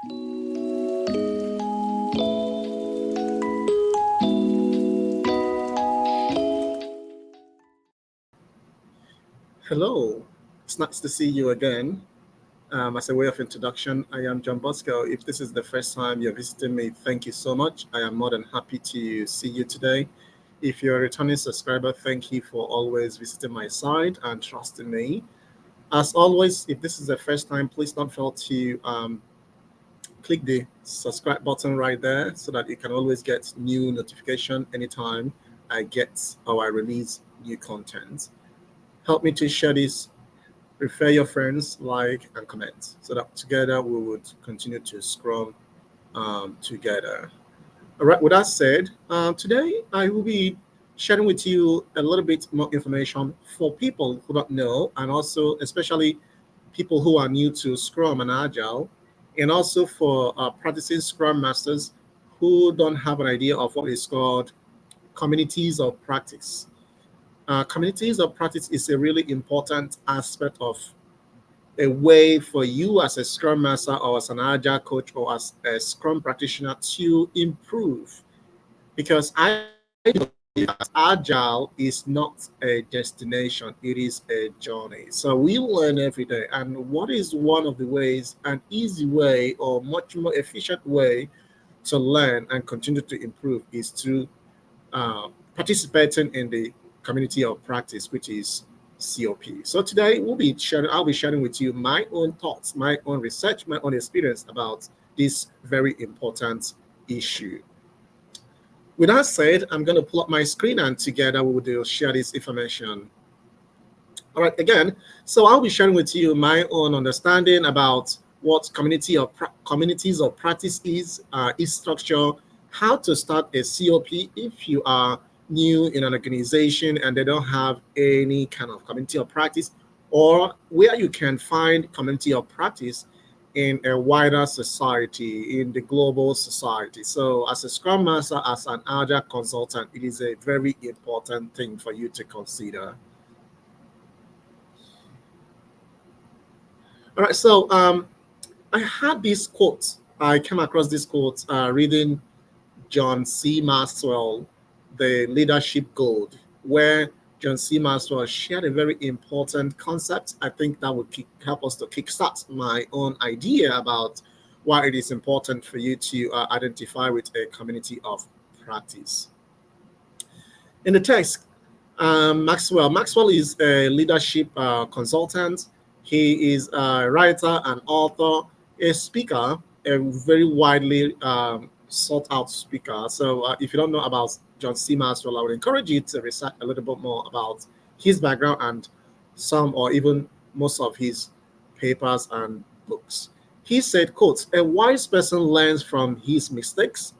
Hello, it's nice to see you again. As a way of introduction, I am John Bosco. If this is the first time you're visiting me, thank you so much. I am more than happy to see you today. If you're a returning subscriber, thank you for always visiting my site and trusting me. As always, if this is the first time, please don't fail to click the subscribe button right there so that you can always get new notification anytime I get or I release new content. Help me to share this, refer your friends, like, and comment so that together we would continue to scrum together. All right, with that said, today I will be sharing with you a little bit more information for people who don't know, and also especially people who are new to Scrum and Agile, and also for practicing Scrum Masters who don't have an idea of what is called communities of practice. Communities of practice is a really important aspect of a way for you as a Scrum Master or as an Agile coach or as a Scrum practitioner to improve. Because I believe that Agile is not a destination, it is a journey. So we learn every day. And what is one of the ways, an easy way or much more efficient way to learn and continue to improve is through participating in the community of practice, which is COP. So today I'll be sharing with you my own thoughts, my own research, my own experience about this very important issue. With that said, I'm going to pull up my screen and together we will share this information. All right, again, so I'll be sharing with you my own understanding about what communities of practice is, its structure, how to start a COP if you are new in an organization and they don't have any kind of community of practice, or where you can find community of practice in a wider society, in the global society. So as a Scrum Master, as an Agile consultant, it is a very important thing for you to consider. All right, so I had this quote. I came across this quote reading John C. Maxwell, The Leadership Code, where John C. Maxwell shared a very important concept. I think that would help us to kickstart my own idea about why it is important for you to identify with a community of practice. In the text, Maxwell is a leadership consultant. He is a writer, an author, a speaker, a very widely sought out speaker. So if you don't know about John C. Maxwell, I would encourage you to research a little bit more about his background and some or even most of his papers and books. He said, quote, "A wise person learns from his mistakes.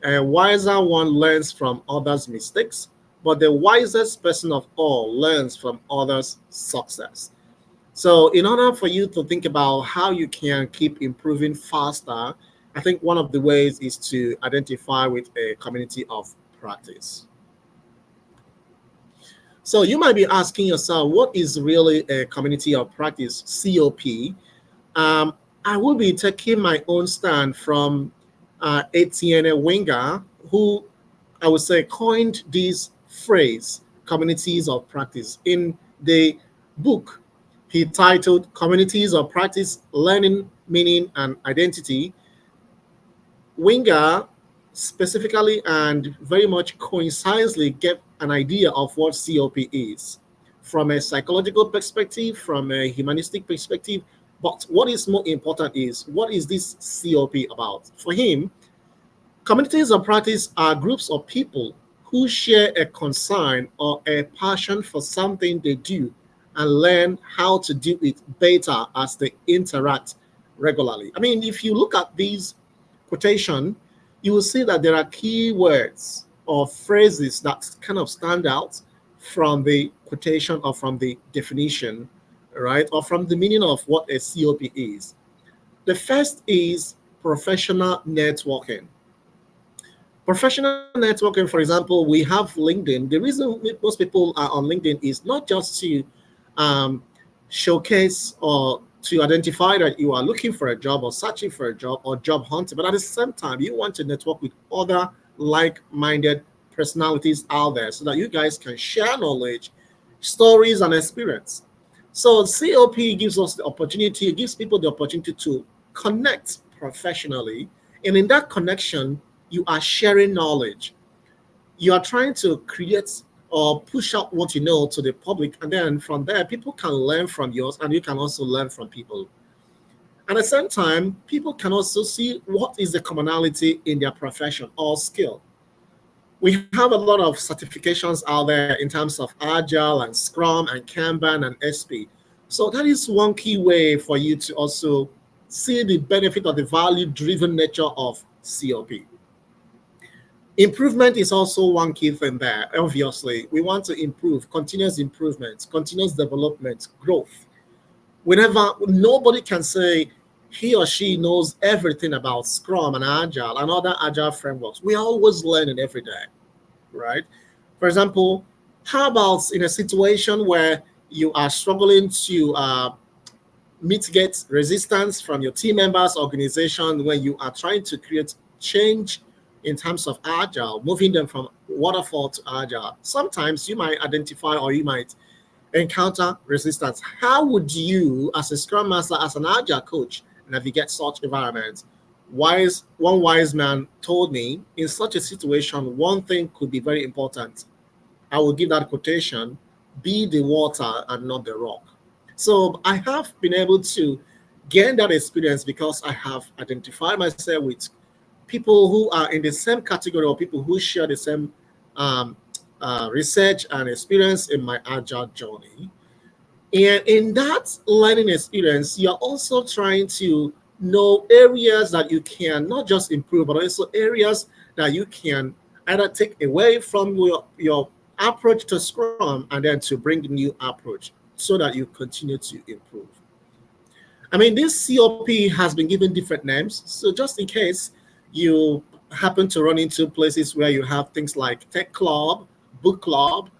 A wiser one learns from others' mistakes, but the wisest person of all learns from others' success." So, in order for you to think about how you can keep improving faster, I think one of the ways is to identify with a community of practice. So, you might be asking yourself, what is really a community of practice, COP? Um, I will be taking my own stand from Etienne Wenger, who I would say coined this phrase, communities of practice, in the book he titled Communities of Practice, Learning, Meaning, and Identity. Wenger specifically and very much coincidentally gave an idea of what COP is from a psychological perspective, from a humanistic perspective. But what is more important is what is this COP about? For him, communities of practice are groups of people who share a concern or a passion for something they do and learn how to do it better as they interact regularly. I mean, if you look at these quotation, you will see that there are key words or phrases that kind of stand out from the quotation or from the definition, right? Or from the meaning of what a COP is. The first is professional networking. Professional networking, for example, we have LinkedIn. The reason most people are on LinkedIn is not just to um, showcase or to identify that you are looking for a job or searching for a job or job hunting, but at the same time, you want to network with other like-minded personalities out there so that you guys can share knowledge, stories, and experience. So COP gives us the opportunity, it gives people the opportunity to connect professionally. And in that connection, you are sharing knowledge. You are trying to create or push out what you know to the public. And then from there, people can learn from yours and you can also learn from people. At the same time, people can also see what is the commonality in their profession or skill. We have a lot of certifications out there in terms of Agile and Scrum and Kanban and SP. So that is one key way for you to also see the benefit of the value-driven nature of COP. Improvement is also one key thing there. Obviously, we want to improve, continuous improvement, continuous development, growth. Whenever nobody can say he or she knows everything about Scrum and Agile and other Agile frameworks, we are always learning every day, right? For example, how about in a situation where you are struggling to mitigate resistance from your team members, organization, when you are trying to create change in terms of Agile, moving them from waterfall to Agile? Sometimes you might identify or you might encounter resistance. How would you, as a Scrum Master, as an Agile coach, navigate such environments? One wise man told me, in such a situation, one thing could be very important. I will give that quotation: be the water and not the rock. So I have been able to gain that experience because I have identified myself with people who are in the same category or people who share the same research and experience in my Agile journey. And in that learning experience, you're also trying to know areas that you can not just improve, but also areas that you can either take away from your approach to Scrum and then to bring a new approach so that you continue to improve. I mean, this COP has been given different names. So just in case you happen to run into places where you have things like tech club, book club,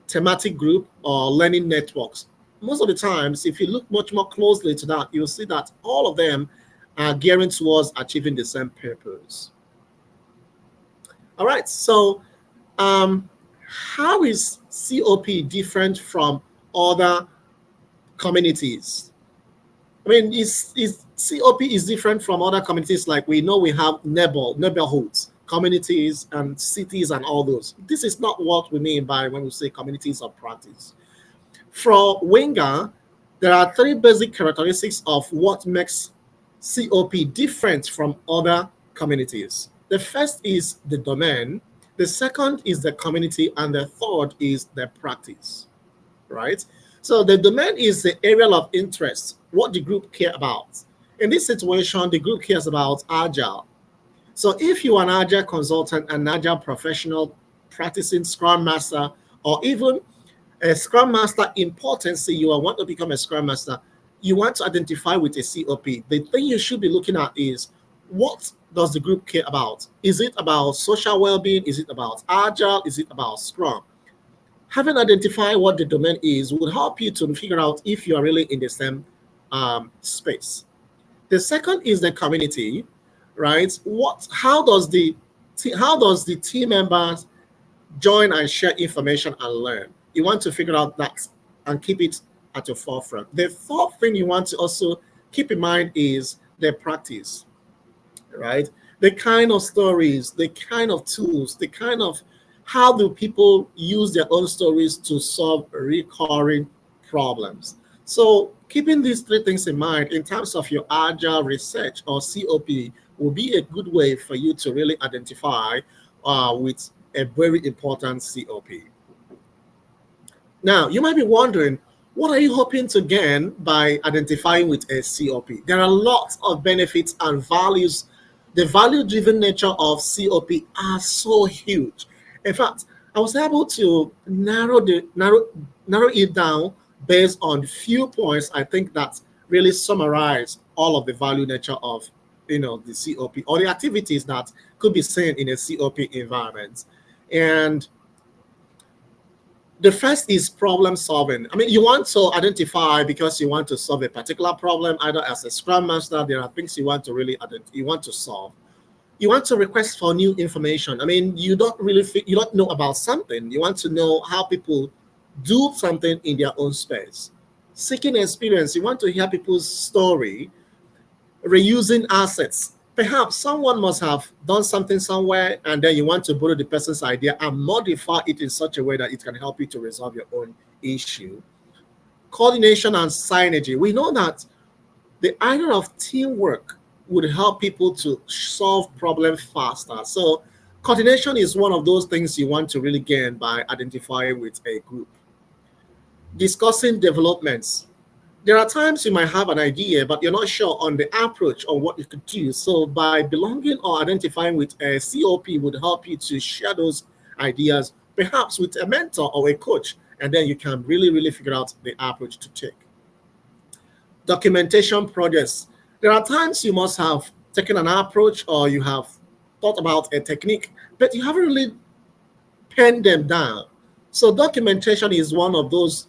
thematic group, or learning networks, most of the times, if you look much more closely to that, you'll see that all of them are gearing towards achieving the same purpose. All right, so how is COP different from other communities? I mean, is COP is different from other communities. Like we know we have neighborhoods, communities, and cities, and all those. This is not what we mean by when we say communities of practice. For Wenger, there are three basic characteristics of what makes COP different from other communities. The first is the domain, the second is the community, and the third is the practice, right? So the domain is the area of interest, what the group care about. In this situation, the group cares about Agile. So if you are an Agile consultant, an Agile professional, practicing Scrum Master, or even a Scrum Master in potency, you want to become a Scrum Master, you want to identify with a COP. The thing you should be looking at is, what does the group care about? Is it about social well-being? Is it about Agile? Is it about Scrum? Having identified what the domain is will help you to figure out if you are really in the same space. The second is the community, right? How does the team members join and share information and learn? You want to figure out that and keep it at your forefront. The fourth thing you want to also keep in mind is the practice, right? The kind of stories, the kind of tools, the kind of how do people use their own stories to solve recurring problems. So keeping these three things in mind in terms of your Agile research or COP will be a good way for you to really identify with a very important COP. Now, you might be wondering, what are you hoping to gain by identifying with a COP? There are lots of benefits and values. The value-driven nature of COP are so huge. In fact, I was able to narrow it down based on few points I think that really summarize all of the value nature of the COP or the activities that could be seen in a COP environment. And The first is problem solving. I mean, you want to identify because you want to solve a particular problem, either as a Scrum Master, there are things you want to really you want to solve. You want to request for new information. I mean, you don't really you don't know about something. You want to know how people do something in their own space. Seeking experience, you want to hear people's story. Reusing assets. Perhaps someone must have done something somewhere, and then you want to borrow the person's idea and modify it in such a way that it can help you to resolve your own issue. Coordination and synergy. We know that the idea of teamwork would help people to solve problems faster. So coordination is one of those things you want to really gain by identifying with a group. Discussing developments. There are times you might have an idea, but you're not sure on the approach or what you could do. So by belonging or identifying with a COP would help you to share those ideas, perhaps with a mentor or a coach, and then you can really, really figure out the approach to take. Documentation projects. There are times you must have taken an approach or you have thought about a technique, but you haven't really penned them down. So documentation is one of those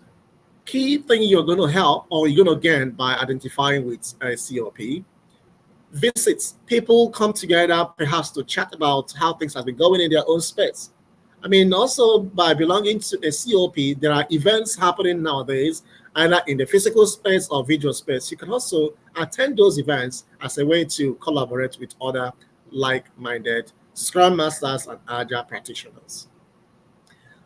key thing you're going to help or you're going to gain by identifying with a COP. Visits. People come together perhaps to chat about how things have been going in their own space. I mean, also by belonging to a COP, there are events happening nowadays, either in the physical space or visual space. You can also attend those events as a way to collaborate with other like-minded Scrum Masters and Agile practitioners.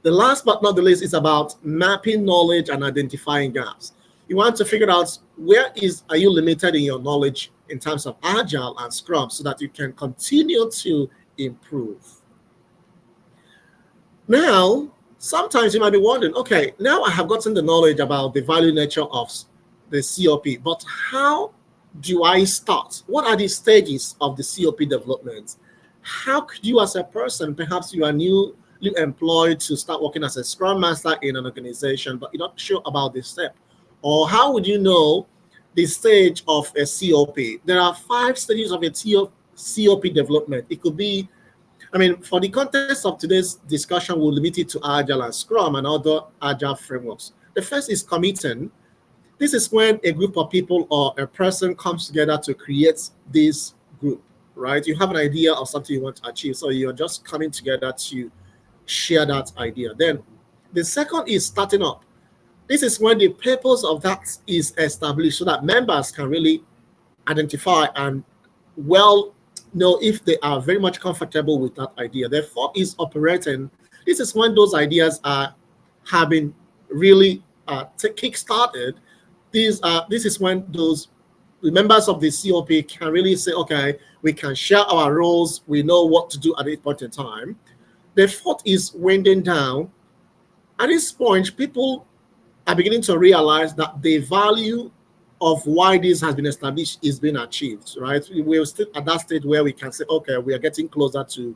The last but not the least is about mapping knowledge and identifying gaps. You want to figure out are you limited in your knowledge in terms of Agile and Scrum so that you can continue to improve. Now, sometimes you might be wondering, okay, now I have gotten the knowledge about the value nature of the COP, but how do I start? What are the stages of the COP development? How could you as a person, perhaps you are newly employed to start working as a Scrum Master in an organization, but you're not sure about this step? Or how would you know the stage of a COP? There are 5 stages of a COP development. It could be, I mean, for the context of today's discussion, we'll limit it to Agile and Scrum and other Agile frameworks. The first is committing. This is when a group of people or a person comes together to create this group, right? You have an idea of something you want to achieve, so you're just coming together to share that idea. Then the second is starting up. This is when the purpose of that is established so that members can really identify and well know if they are very much comfortable with that idea. The fourth is operating. This is when those ideas are having really kick-started. This is when the members of the COP can really say, okay, we can share our roles, we know what to do at this point in time. The fourth is winding down. At this point, people are beginning to realize that the value of why this has been established is being achieved, right? We're still at that stage where we can say, okay, we are getting closer to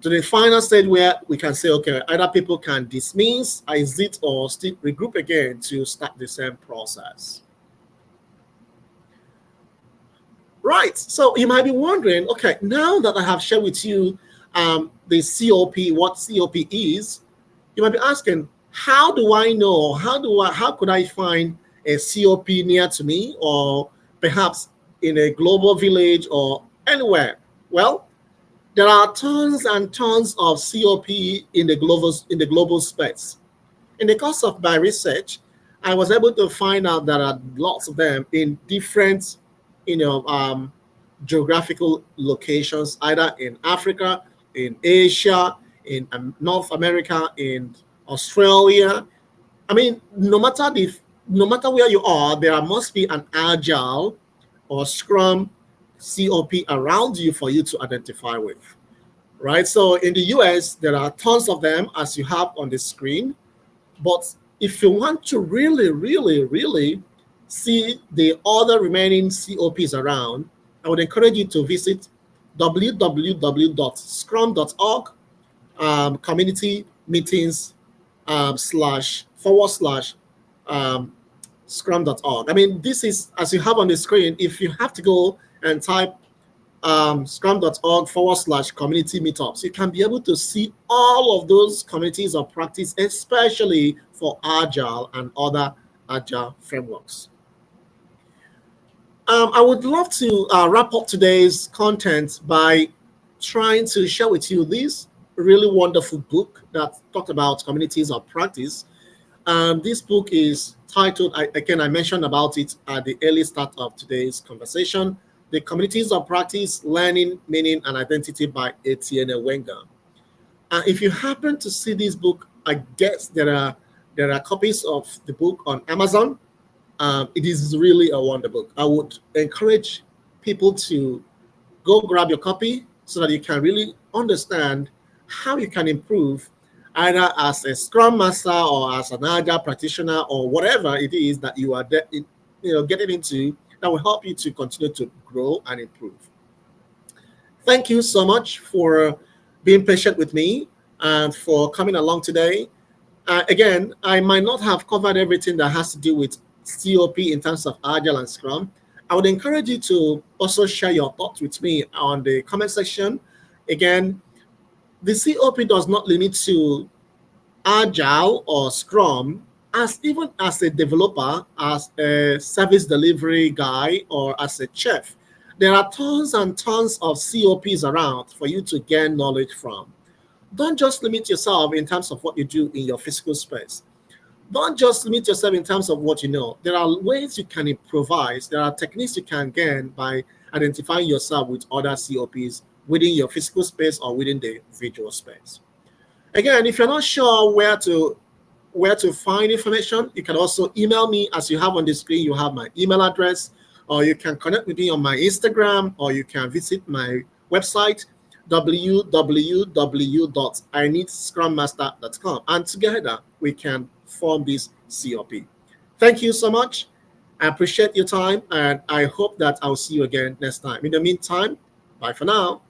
the final stage where we can say, okay, either people can dismiss, exit, or still regroup again to start the same process. Right, so you might be wondering, okay, now that I have shared with you the COP, what COP is, you might be asking, how do I know, how could I find a COP near to me, or perhaps in a global village or anywhere? Well, there are tons and tons of COP in the global space. In the course of my research, I was able to find out there are lots of them in different, geographical locations, either in Africa, in Asia, in North America, in Australia. I mean, no matter where you are, there must be an Agile or Scrum COP around you for you to identify with, right? So in the US, there are tons of them, as you have on the screen. But if you want to really, really, really see the other remaining COPs around, I would encourage you to visit www.scrum.org, community meetings //scrum.org. I mean, this is, as you have on the screen, if you have to go and type scrum.org/community meetups. You can be able to see all of those communities of practice, especially for Agile and other Agile frameworks. I would love to wrap up today's content by trying to share with you this really wonderful book that talked about communities of practice. This book is titled, again, I mentioned about it at the early start of today's conversation, The Communities of Practice, Learning, Meaning, and Identity by Etienne Wenger. If you happen to see this book, I guess there are copies of the book on Amazon. It is really a wonder book. I would encourage people to go grab your copy so that you can really understand how you can improve either as a Scrum Master or as an Agile practitioner or whatever it is that you are getting into that will help you to continue to grow and improve. Thank you so much for being patient with me and for coming along today. Again, I might not have covered everything that has to do with COP in terms of Agile and Scrum. I would encourage you to also share your thoughts with me on the comment section. Again, the COP does not limit to Agile or Scrum. Even as a developer, as a service delivery guy, or as a chef, there are tons and tons of COPs around for you to gain knowledge from. Don't just limit yourself in terms of what you do in your physical space. Don't just limit yourself in terms of what you know. There are ways you can improvise. There are techniques you can gain by identifying yourself with other COPs within your physical space or within the visual space. Again, if you're not sure where to find information, you can also email me. As you have on the screen, you have my email address, or you can connect with me on my Instagram, or you can visit my website, www.ineedscrummaster.com, and together we can form this COP. Thank you so much. I appreciate your time, and I hope that I'll see you again next time. In the meantime, bye for now.